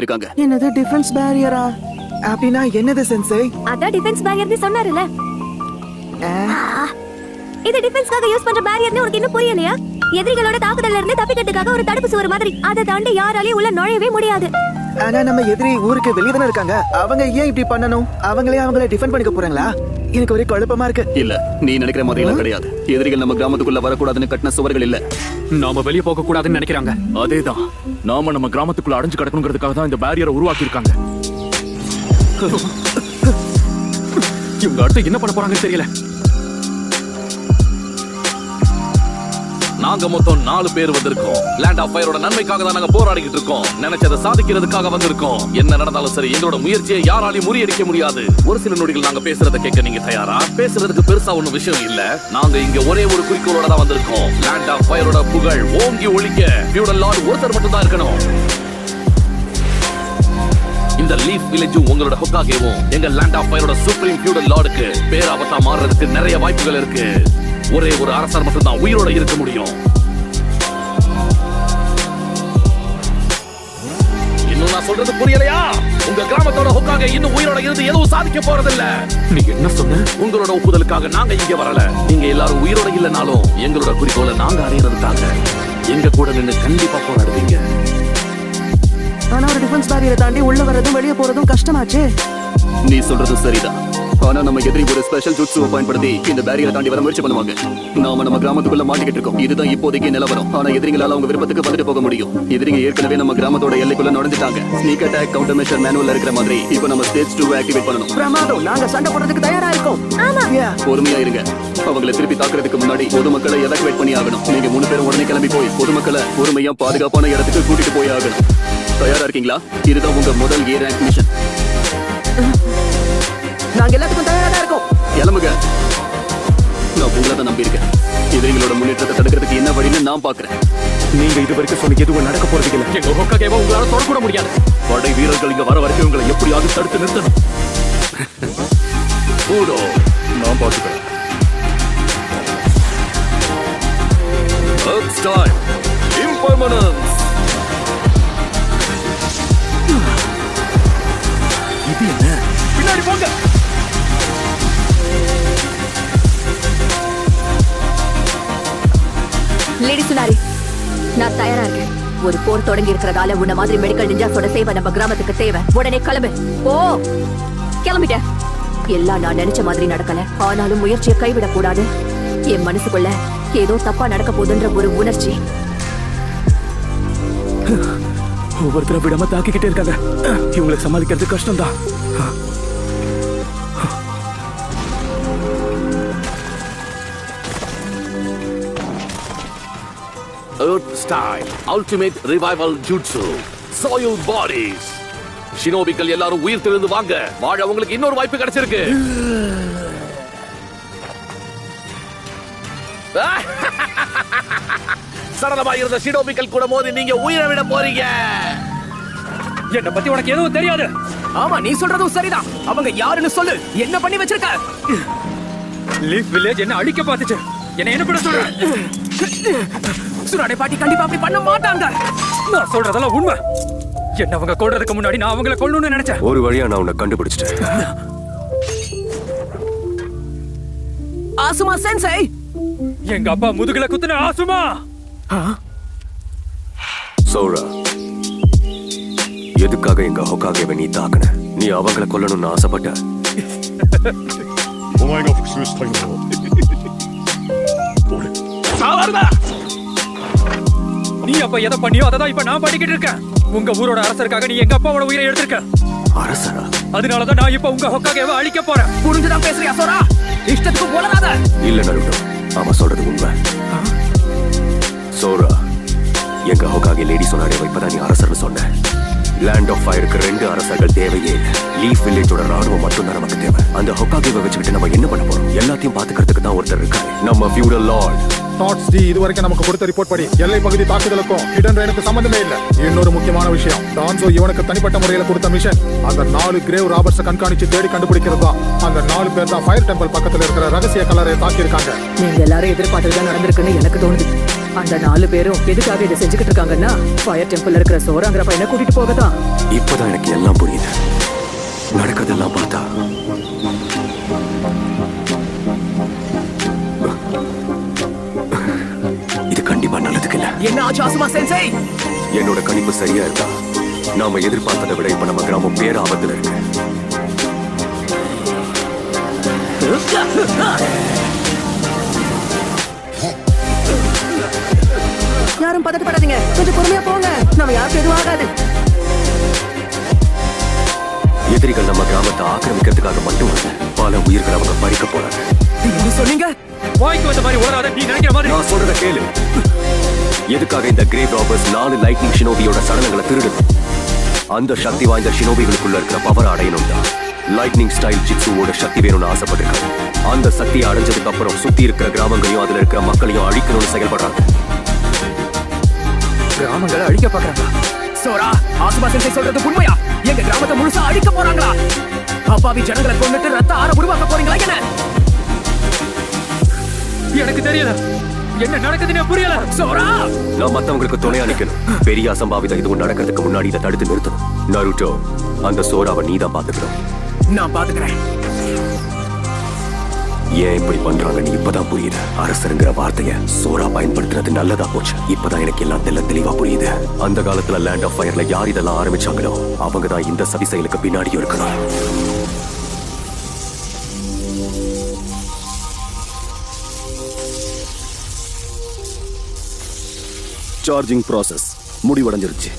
இருக்காங்க. என்னது டிஃபென்ஸ் பேரியரா? அப்படினா என்னது சென்சை? அதான் டிஃபென்ஸ் பேரியர்னு சொன்னாருல. இது டிஃபென்ஸ்க்காக யூஸ் பண்ற பேரியர்னு உங்களுக்கு இன்னும் புரியலையா? எதிரிகளோட தாக்குதல்ல இருந்து தப்பிக்கிறதுக்காக ஒரு தடுப்பு சுவர் மாதிரி. அதை தாண்டி யாராலையும் உள்ள நுழையவே முடியாது. ஆனா நம்ம எதிரி ஊருக்கு வெளியே தானே இருக்காங்க. அவங்க ஏன் இப்படி பண்ணணும்? அவங்களே டிஃபெண்ட் பண்ணிக்க போறாங்களா? எனக்கு ஒரே குழப்பமா இருக்கு. இல்ல, நீ நினைக்கிற மாதிரி எல்லாம் கிடையாது. எதிரிகள் நம்ம கிராமத்துக்குள்ள வரக்கூடாதுன்னு கட்டின சுவர்கள் இல்ல. நாம வெளியே போக கூடாதுன்னு நினைக்கிறாங்க. அதேதான், நாம நம்ம கிராமத்துக்குள்ள அடைஞ்சு கிடக்கணுங்கிறதுக்காக தான் இந்த பேரியரை உருவாக்கி இருக்காங்க. இவங்க அடுத்து என்ன பண்ண போறாங்கன்னு தெரியல. நாங்க மொத்தம் 4 பேர் வந்திருக்கோம். லேண்ட் ஆஃப் ஃபயரோட நன்மைக்காக தான் நாங்க போராடிக்கிட்டு இருக்கோம். நினைச்சதை சாதிக்கிறதுக்காக வந்திருக்கோம். என்ன நடந்தாலும் சரி, எங்களோட முயற்சியை யாராலையும் முறியடிக்க முடியாது. ஒரு சில நொடிகள் நாங்க பேசுறத கேட்க நீங்க தயாரா? பேசுறதுக்கு பெருசா ஒண்ணும் விஷயம் இல்ல. நாங்க இங்க ஒரே ஒரு குறிக்கோளோட தான் வந்திருக்கோம். லேண்ட் ஆஃப் ஃபயரோட புகழ் ஓங்கி ஒழிக்க ஃபியூடல் லார்ட் ஒருத்தர் மட்டும் தான் இருக்கணும். இந்த லீஃப் வில்லேஜும் உங்களோட ஹொக்காகேவும் எங்க லேண்ட் ஆஃப் ஃபயரோட சுப்ரீம் ஃபியூடல் லார்டுக்கு பேராபத்தா மாறுறதுக்கு நிறைய வாய்ப்புகள் இருக்கு. ஒரே ஒரு அரசர் மட்டும் தான் உயிரோட இருக்க முடியும். இன்னும் நான் சொல்றது புரியலையா? உங்க கிராமத்தோட ஹொக்காகே இன்னும் உயிரோட இருந்து எதுவும் சாதிக்க போறதில்ல. நீ என்ன சொன்ன? உங்களோட ஒப்புதலுக்காக நாங்க இங்க வரல. நீங்க எல்லாரும் உயிரோட இல்லனாலும் எங்களோட குறிக்கோளை நாங்க அடையறதுக்காக எங்க கூட நின்னு கண்டிப்பா போராடுவீங்க. ஆனா ஒரு டிஃபென்ஸ் பேரியரை தாண்டி உள்ள வரதும் வெளியே போறதும் கஷ்டமாச்சு. நீ சொல்றது சரிதான். ஆனா நம்ம எதிரி ஒரு ஸ்பெஷல் ஜுட்ஸுவை பயன்படுத்தி இந்த பேரியரை தாண்டி வர முயற்சி பண்ணுவாங்க. நாம நம்ம கிராமத்துக்குள்ள மாட்டிக்கிட்டு இருக்கோம். இதுதான் இப்போதைக்கு நிலவரம். ஆனா எதிரிகளால அவங்க விருப்பத்துக்கு வந்துட்டு போக முடியும். எதிரிங்க ஏற்கனவே நம்ம கிராமத்தோட எல்லைக்குள்ள நுழைஞ்சிட்டாங்க. ஸ்னீக் அட்டாக் கவுண்டர் மெஷர் மேனுவல்ல இருக்கிற மாதிரி இப்போ நம்ம ஸ்டேஜ் 2 ஆக்டிவேட் பண்ணணும். பிரமாதம், நாங்க சண்டை போடுறதுக்கு தயாரா இருக்கோம். ஆமா, பொறுமையா இருங்க. அவங்களை திருப்பி தாக்குறதுக்கு முன்னாடி பொதுமக்களை எவாக்குவேட் பண்ணி ஆகணும். நீங்க 3 பேரும் உடனே கிளம்பி போய் பொதுமக்களை பொறுமையா பாதுகாப்பான இடத்துக்கு கூட்டிட்டு போய் ஆகணும். தயாரா இருக்கீங்களா? இதுதான் உங்க முதல் ஏ ரேங்க் மிஷன். நாங்க எல்லாத்துக்கும் தயாரா தான் இருக்கோம். கிளம்புங்க. நான் உங்களை தான் நம்பி இருக்கேன். எதிரிகளோட முன்னேற்றத்தை தடுக்கிறதுக்கு என்ன வழின்னு நான் பாக்குறேன். நீங்க இது வரைக்கும் சொன்ன எதுவும் நடக்க போறது இல்ல. எங்க ஹொக்காகேவை உங்களால தொடக்கூட முடியாது. படை வீரர்கள் இங்க வர வரைக்கும் உங்களை எப்படியாவது தடுத்து நிறுத்தணும். கூடோ, நான் பாத்துக்கிறேன். Earth time. Impermanence. இது என்ன? பின்னாடி போங்க. லேடி சுனாரி, நான் தயாரா இருக்கேன். ஒரு போர் தொடங்கி இருக்கிறதால உன்ன மாதிரி மெடிக்கல் நிஞ்சாஸோட சேவை நம்ம கிராமத்துக்கு தேவை. உடனே கிளம்பு. ஓ, கிளம்பிட்டேன். எல்லாம் நான் நினைச்ச மாதிரி நடக்கல. ஆனாலும் முயற்சியை கைவிடக் கூடாது. என் மனசுக்குள்ள ஏதோ தப்பா நடக்க போதுன்ற ஒரு உணர்ச்சி. ஒவ்வொருத்தர விடாம தாக்கிக்கிட்டே இருக்காங்க. இவங்களுக்கு சமாளிக்கிறது கஷ்டம் தான். Earth style ultimate revival jutsu soil bodies. ஷினோபிக்கள் எல்லாரும் உயிர் தெழுந்து வாங்க. வாழ உங்களுக்கு இன்னொரு வாய்ப்பு கிடைச்சிருக்கு. சடலமா இருந்த ஷினோபிக்கள் கூட மோதி நீங்க உயிரை விட போறீங்க. என்ன பத்தி உனக்கு எதுவும் தெரியாது. ஆமா, நீ சொல்றதும் சரிதான். அவங்க யாருன்னு சொல்லு. என்ன பண்ணி வச்சிருக்க? லீஃப் வில்லேஜ் என்ன அழிக்க பார்த்துச்சு. என்ன பண்ண சொல்ற? சுனாடே பாட்டி கண்டிப்பா அப்படி பண்ண மாட்டாங்க. நான் சொல்றதெல்லாம் உண்மை. என்ன அவங்க கொல்றதுக்கு முன்னாடி நான் அவங்களை கொல்லணும்னு நினைச்சேன். ஒரு வழியா நான் உன்னை கண்டுபிடிச்சிட்டேன். ஆசுமா சென்சை, எங்க அப்பா முதுகுல குத்துன ஆசுமா. சோரா, எதுக்காக எங்க ஹொக்காகேவை நீ தாக்குன? நீ அவங்கள கொல்லணும்னு ஆசைப்பட்ட. நீ அப்ப எதை பண்ணியோ அதை தான் இப்ப நான் பண்ணிக்கிட்டு இருக்கேன். உங்க ஊரோட அரசருக்காக நீ எங்க அப்பாவோட உயிரை எடுத்திருக்க. அரசரா? அதனாலதான் நான் இப்ப உங்க ஹொக்காகேவை அழிக்க போறேன். புரிஞ்சுதான் பேசுறியா சோரா? இஷ்டத்துக்கு போலறாத. இல்ல நருட்டோ, அவன் சொல்றது உண்மை. சோரா, எங்க ஹொக்காகே லேடி சொன்னாரே இப்பதான் நீ அரசர்னு சொன்ன. லேண்ட் ஆஃப் ஃபயருக்கு 2 அரசர்கள் தேவையே இல்லை. லீஃப் வில்லேஜோட ராணுவம் மட்டும் தான் நமக்கு தேவை. அந்த ஹொக்காகேவை வச்சுக்கிட்டு நம்ம என்ன பண்ண போறோம்? எல்லாத்தையும் பாத்துக்கிறதுக்கு தான் ஒருத்தர் இருக்காரு, நம்ம ஃபியூடல் லார்ட். நாட்ஸ் டி இதுவரைக்கும் நமக்கு கொடுத்த ரிப்போர்ட் படி எல்லை பகுதி தாக்குதலுக்கும் ஹிடன் ரெயினுக்கு சம்பந்தமே இல்ல. இன்னொரு முக்கியமான விஷயம், டான்சோ இவனுக்கு தனிப்பட்ட முறையில கொடுத்த மிஷன் அந்த 4 கிரேவ் ராபர்ட்ஸ் கண்காணிச்சு தேடி கண்டுபிடிக்கிறது தான். அந்த 4 பேர் தான் ஃபயர் டெம்பிள் பக்கத்துல இருக்கிற ரகசிய கல்லறையை தாக்கி இருக்காங்க. நீங்க எல்லாரும் எதிர்பார்த்ததுதான் நடந்திருக்குன்னு எனக்கு தோணுது. அந்த 4 பேரும் எதுக்காக இதை செஞ்சுக்கிட்டு இருக்காங்கன்னா ஃபயர் டெம்பிள்ல இருக்கிற சோராங்கிற பையனை கூட்டிட்டு போகதான். இப்பதான் எனக்கு எல்லாம் புரியுது. நடக்கிறதெல்லாம் பார்த்தா இது கண்டிப்பா நல்லதுக்கு இல்ல. என்ன ஆச்சு ஆசுமா சென்சை? என்னோட கணிப்பு சரியா இருக்கா? நாம எதிர்பார்த்ததை விட இப்ப நம்ம கிராமம் பேராபத்துல இருக்கு. யாரும் பதட்டப்படாதீங்க, கொஞ்சம் பொறுமையா போங்க. நம்ம யாருக்கு எதுவும் ஆகாது. எதிரிகள் நம்ம கிராமத்தை ஆக்கிரமிக்கிறதுக்காக மட்டும் இல்ல, பல உயிர்கள் அவங்க பறிக்க போறாங்க. சொன்னீங்க வாய்க்கு வந்த மாதிரி உளராத, நீ நினைக்கிற மாதிரி. நான் சொல்றத கேளு. எதுக்காக இந்த கிரேவ் ராபர்ஸ் 4 லைட்னிங் ஷினோபியோட சடலங்களை திருடுது? அந்த சக்தி வாய்ந்த ஷினோபிகளுக்குள்ள இருக்கிற பவர் அடையணும் தான். லைட்னிங் ஸ்டைல் ஜிட்ஸுவோட சக்தி வேணும்னு ஆசைப்பட்டிருக்காங்க. அந்த சக்தியை அடைஞ்சதுக்கு அப்புறம் சுத்தி இருக்கிற கிராமங்களையும் அதுல இருக்கிற மக்களையும் அழிக்கணும்னு செயல்படுறாங்க. கிராமங்களை அழிக்க பாக்குறாங்க. சோரா, ஆசுமா சென்சை சொல்றது உண்மையா? எங்க கிராமத்தை முழுசா அழிக்க போறாங்களா? அப்பாவி ஜனங்களை கொண்டுட்டு ரத்த ஆற உருவாக்க போறீங்களா என்ன? எனக்கு தெரியல, என்ன நடக்குதுன்னு புரியல. சோரா, நான் மத்தவங்களுக்கு துணையா நிக்கணும். பெரிய அசம்பாவிதம் இதுவும் நடக்கிறதுக்கு முன்னாடி இதை தடுத்து நிறுத்தணும். நருட்டோ, அந்த சோராவை நீதான் பாத்துக்கணும். நான் பாத்துக்கிறேன். ஏன் இப்படி பண்றாங்கன்னு இப்பதான் புரியுது. அரசருங்கிற வார்த்தைய சோரா பயன்படுத்துறது நல்லதா போச்சு. இப்பதான் எனக்கு எல்லாம் தெளிவா புரியுது. அந்த காலத்துல லேண்ட் ஆஃப் ஃபயர்ல யார் இதெல்லாம் ஆரம்பிச்சாங்களோ அவங்க தான் இந்த சதி செயலுக்கு பின்னாடியும் இருக்கணும். Charging process முடிவடைஞ்சிருச்சு.